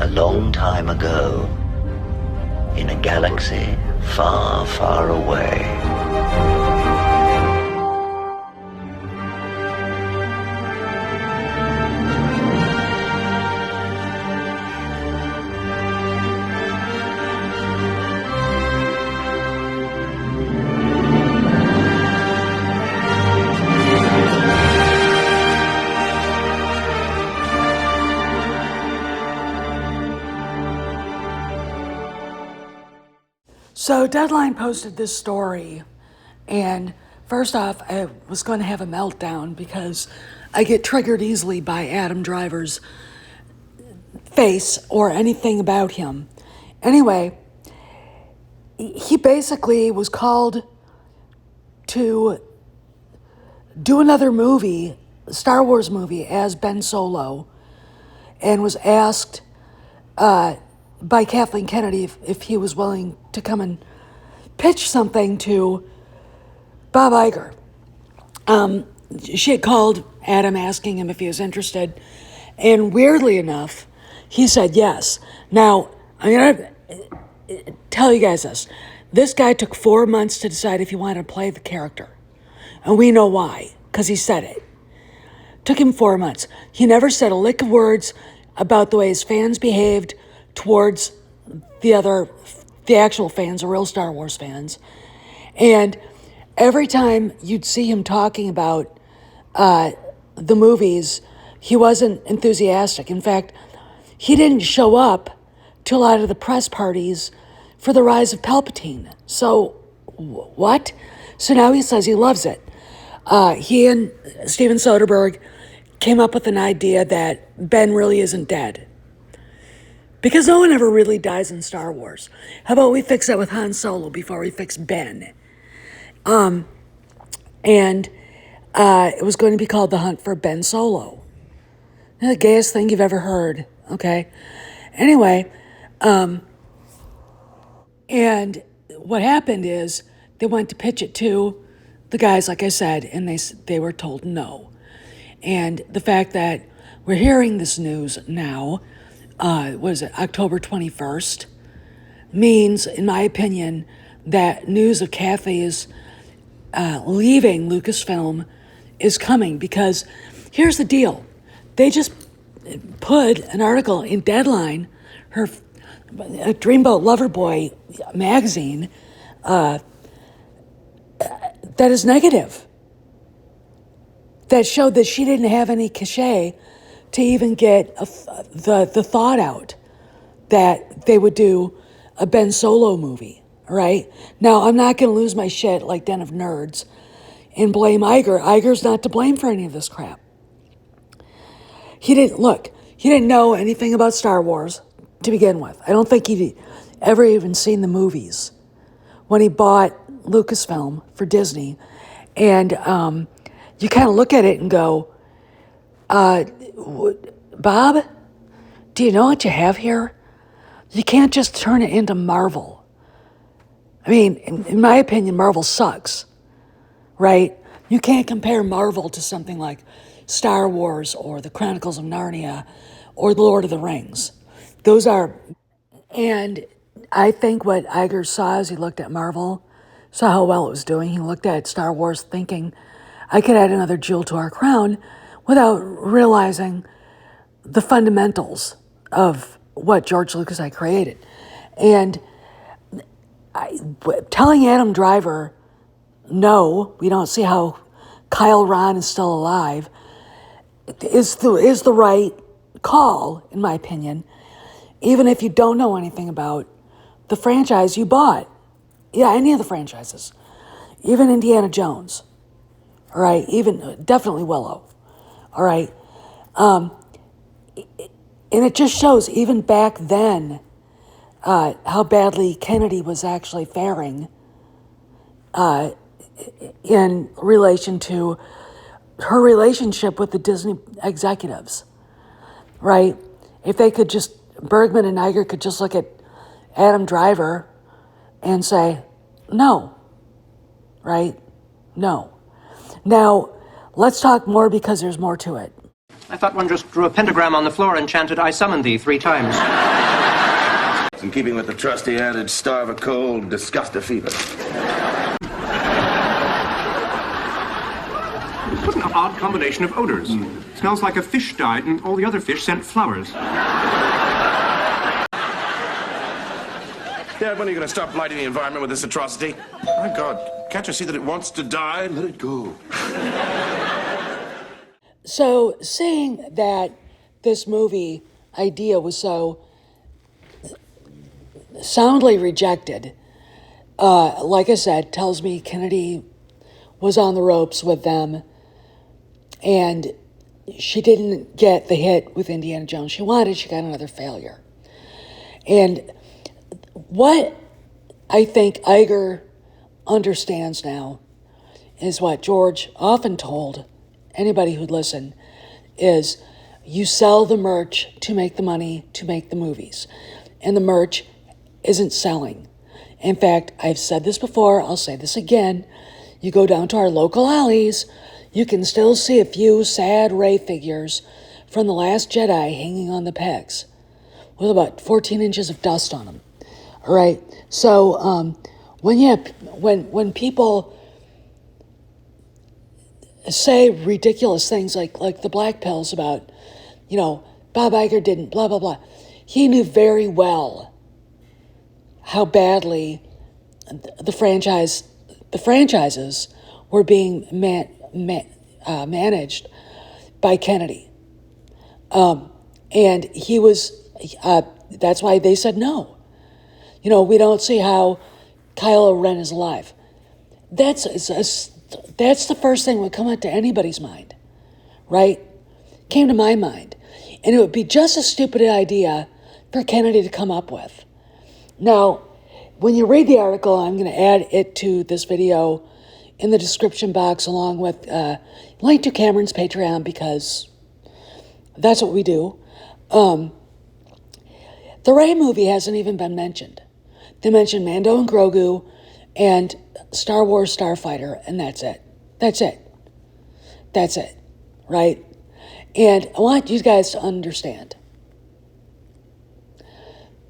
A long time ago, in a galaxy far, far away. So Deadline posted this story, and first off, I was going to have a meltdown because I get triggered easily by Adam Driver's face or anything about him. Anyway, he basically was called to do another movie, Star Wars movie, as Ben Solo, and was asked by Kathleen Kennedy if he was willing to come and pitch something to Bob Iger. She had called Adam asking him if he was interested, and weirdly enough, he said yes. Now, I'm going to tell you guys this. This guy took 4 months to decide if he wanted to play the character, and we know why, because he said it. Took him 4 months. He never said a lick of words about the way his fans behaved towards the actual fans, the real Star Wars fans. And every time you'd see him talking about the movies, he wasn't enthusiastic. In fact, he didn't show up to a lot of the press parties for The Rise of Palpatine. So, what? So now he says he loves it. He and Steven Soderbergh came up with an idea that Ben really isn't dead. Because no one ever really dies in Star Wars. How about we fix that with Han Solo before we fix Ben? And it was going to be called The Hunt for Ben Solo. The gayest thing you've ever heard, okay? Anyway, and what happened is they went to pitch it to the guys, like I said, and they were told no. And the fact that we're hearing this news now, October 21st, means, in my opinion, that news of Kathy's leaving Lucasfilm is coming, because here's the deal. They just put an article in Deadline, her Dreamboat Loverboy magazine, that is negative, that showed that she didn't have any cachet to even get the thought out that they would do a Ben Solo movie, right? Now, I'm not going to lose my shit like Den of Nerds and blame Iger. Iger's not to blame for any of this crap. He didn't know anything about Star Wars to begin with. I don't think he'd ever even seen the movies when he bought Lucasfilm for Disney. And you kind of look at it and go, Bob, do you know what you have here? You can't just turn it into Marvel. I mean, in my opinion, Marvel sucks, right? You can't compare Marvel to something like Star Wars or the Chronicles of Narnia or The Lord of the Rings. And I think what Iger saw as he looked at Marvel, saw how well it was doing. He looked at Star Wars thinking, I could add another jewel to our crown, without realizing the fundamentals of what George Lucas had created. And telling Adam Driver, no, we don't see how Kyle Ron is still alive, is the right call, in my opinion, even if you don't know anything about the franchise you bought. Yeah, any of the franchises. Even Indiana Jones. All right, even definitely Willow. All right. And it just shows, even back then, how badly Kennedy was actually faring in relation to her relationship with the Disney executives, right? If they could just, Bergman and Iger could just look at Adam Driver and say, no, right? No. Now, let's talk more, because there's more to it. I thought one just drew a pentagram on the floor and chanted, "I summon thee," 3 times. In keeping with the trusty adage, starve a cold, disgust a fever. What an odd combination of odors. Smells like a fish died and all the other fish sent flowers. Dad, when are you going to stop blighting the environment with this atrocity? My God, can't you see that it wants to die? Let it go. So, seeing that this movie idea was so soundly rejected, like I said, tells me Kennedy was on the ropes with them, and she didn't get the hit with Indiana Jones she wanted. She got another failure. And what I think IGER understands now is what George often told anybody who'd listen, is you sell the merch to make the money to make the movies. And the merch isn't selling. In fact, I've said this before, I'll say this again. You go down to our local alleys, you can still see a few sad Ray figures from The Last Jedi hanging on the pegs with about 14 inches of dust on them. All right, so when people say ridiculous things like the black pills about, Bob Iger didn't, blah, blah, blah. He knew very well how badly the franchises were being managed by Kennedy. And he was, that's why they said no. We don't see how Kylo Ren is alive. That's the first thing that would come into anybody's mind, right? Came to my mind. And it would be just a stupid idea for Kennedy to come up with. Now, when you read the article, I'm going to add it to this video in the description box along with link to Cameron's Patreon, because that's what we do. The Rey movie hasn't even been mentioned. They mentioned Mando and Grogu and Star Wars Starfighter, and that's it. That's it, right? And I want you guys to understand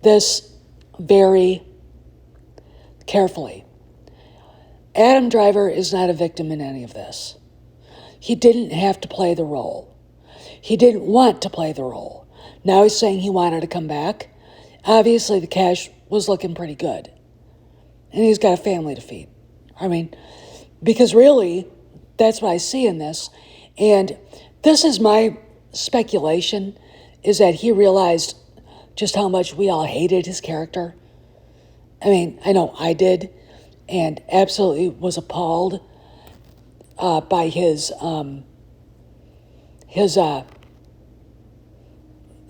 this very carefully. Adam Driver is not a victim in any of this. He didn't have to play the role. He didn't want to play the role. Now he's saying he wanted to come back. Obviously, the cash was looking pretty good. And he's got a family to feed. I mean, because really, that's what I see in this. And this is my speculation, is that he realized just how much we all hated his character. I mean, I know I did, and absolutely was appalled by his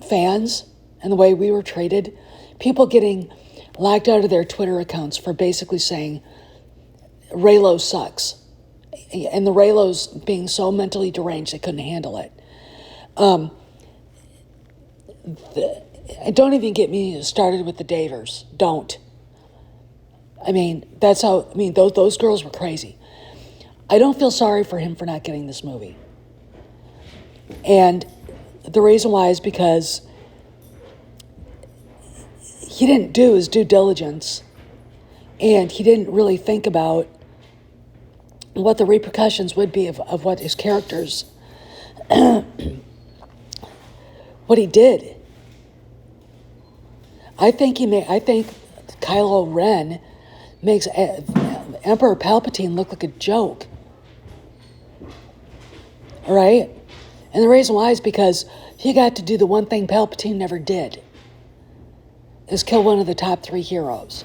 fans and the way we were treated. People getting locked out of their Twitter accounts for basically saying Reylo sucks, and the Reylos being so mentally deranged they couldn't handle it. Don't even get me started with the Davers. Don't. I mean, that's how. I mean, those girls were crazy. I don't feel sorry for him for not getting this movie, and the reason why is because he didn't do his due diligence, and he didn't really think about what the repercussions would be of what his characters, what he did. I think Kylo Ren makes Emperor Palpatine look like a joke. All right? And the reason why is because he got to do the one thing Palpatine never did, is kill one of the top 3 heroes.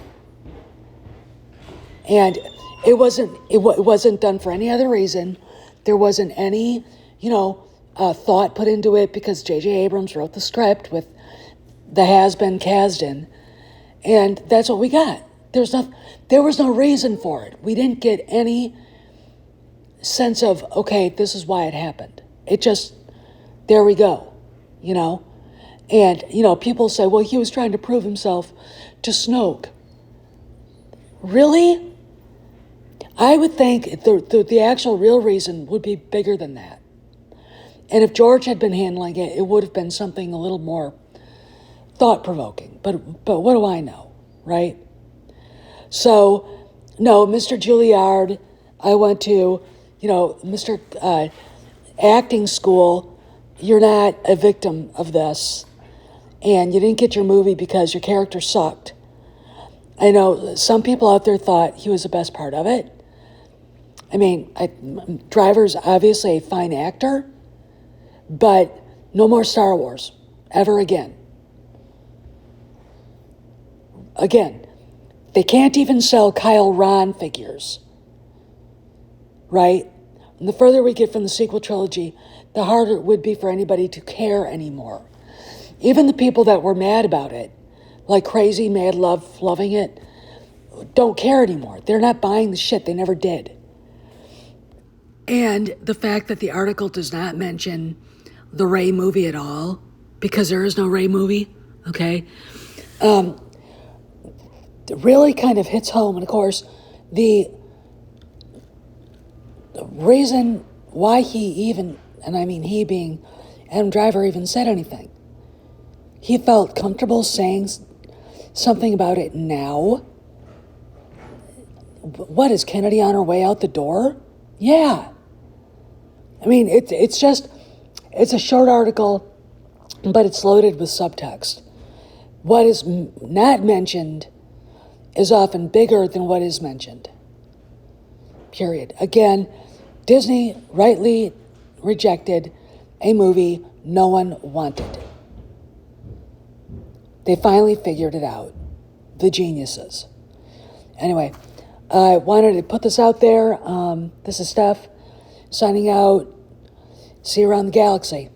And it wasn't done for any other reason. There wasn't any, thought put into it, because J.J. Abrams wrote the script with the has-been Kasdan, and that's what we got. There was no reason for it. We didn't get any sense of, okay, this is why it happened. It just, there we go, And, people say, well, he was trying to prove himself to Snoke. Really? I would think the actual real reason would be bigger than that. And if George had been handling it, it would have been something a little more thought-provoking. But what do I know, right? So, no, Mr. Juilliard, I went to, Mr. Acting school. You're not a victim of this. And you didn't get your movie because your character sucked. I know some people out there thought he was the best part of it. I mean, Driver's obviously a fine actor, but no more Star Wars ever again. Again, they can't even sell Kyle Ron figures, right? And the further we get from the sequel trilogy, the harder it would be for anybody to care anymore. Even the people that were mad about it, like crazy, mad love, loving it, don't care anymore. They're not buying the shit. They never did. And the fact that the article does not mention the Rey movie at all, because there is no Rey movie, okay, really kind of hits home. And of course, the reason why he even, and I mean he being Adam Driver, even said anything, he felt comfortable saying something about it now. What, is Kennedy on her way out the door? Yeah. I mean, it's a short article, but it's loaded with subtext. What is not mentioned is often bigger than what is mentioned. Period. Again, Disney rightly rejected a movie no one wanted. They finally figured it out. The geniuses. Anyway, I wanted to put this out there. This is Steph signing out. See you around the galaxy.